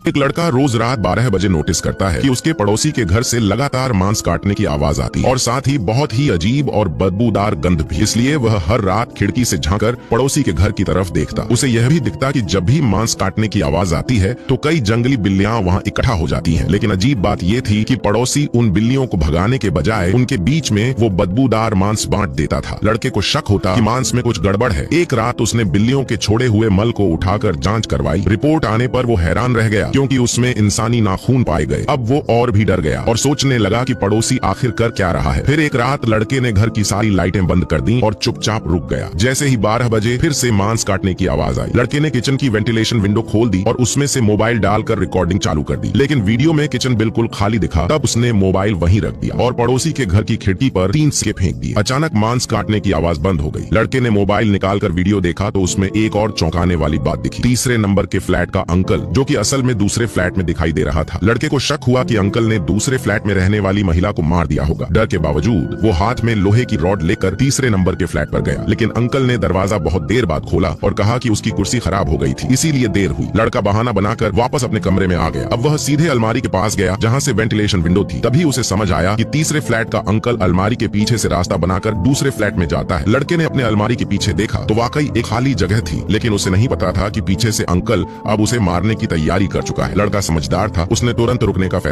एक लड़का रोज रात 12 बजे नोटिस करता है कि उसके पड़ोसी के घर से लगातार मांस काटने की आवाज आती है और साथ ही बहुत ही अजीब और बदबूदार गंध भी। इसलिए वह हर रात खिड़की से झांककर पड़ोसी के घर की तरफ देखता। उसे यह भी दिखता कि जब भी मांस काटने की आवाज आती है तो कई जंगली बिल्लियां वहां इकट्ठा हो जाती हैं। लेकिन अजीब बात यह थी कि पड़ोसी उन बिल्लियों को भगाने के बजाय उनके बीच में वो बदबूदार मांस बांट देता था। लड़के को शक होता कि मांस में कुछ गड़बड़ है। एक रात उसने बिल्लियों के छोड़े हुए मल को उठाकर जांच करवाई। रिपोर्ट आने पर वो हैरान रह गया क्योंकि उसमें इंसानी नाखून पाए गए। अब वो और भी डर गया और सोचने लगा कि पड़ोसी आखिर कर क्या रहा है। फिर एक रात लड़के ने घर की सारी लाइटें बंद कर दी और चुपचाप रुक गया। जैसे ही 12 बजे फिर से मांस काटने की आवाज आई। लड़के ने किचन की वेंटिलेशन विंडो खोल दी और उसमें से मोबाइल डालकर रिकॉर्डिंग चालू कर दी। लेकिन वीडियो में किचन बिल्कुल खाली दिखा। तब उसने मोबाइल वहीं रख दिया और पड़ोसी के घर की खिड़की पर 3 सिक्के फेंक दिए। अचानक मांस काटने की आवाज बंद हो गई। लड़के ने मोबाइल निकालकर वीडियो देखा तो उसमें एक और चौंकाने वाली बात दिखी। तीसरे नंबर के फ्लैट का अंकल, जो कि असल में दूसरे फ्लैट में दिखाई दे रहा था। लड़के को शक हुआ कि अंकल ने दूसरे फ्लैट में रहने वाली महिला को मार दिया होगा। डर के बावजूद वो हाथ में लोहे की रॉड लेकर तीसरे नंबर के फ्लैट पर गया। लेकिन अंकल ने दरवाजा बहुत देर बाद खोला और कहा कि उसकी कुर्सी खराब हो गई थी, इसीलिए देर हुई। लड़का बहाना बनाकर वापस अपने कमरे में आ गया। अब वह सीधे अलमारी के पास गया जहाँ से वेंटिलेशन विंडो थी। तभी उसे समझ आया कि तीसरे फ्लैट का अंकल अलमारी के पीछे से रास्ता बनाकर दूसरे फ्लैट में जाता है। लड़के ने अपने अलमारी के पीछे देखा तो वाकई एक खाली जगह थी, लेकिन उसे नहीं पता था कि पीछे से अंकल अब उसे मारने की तैयारी कर चुका है। लड़का समझदार था, उसने तुरंत रुकने का फैसला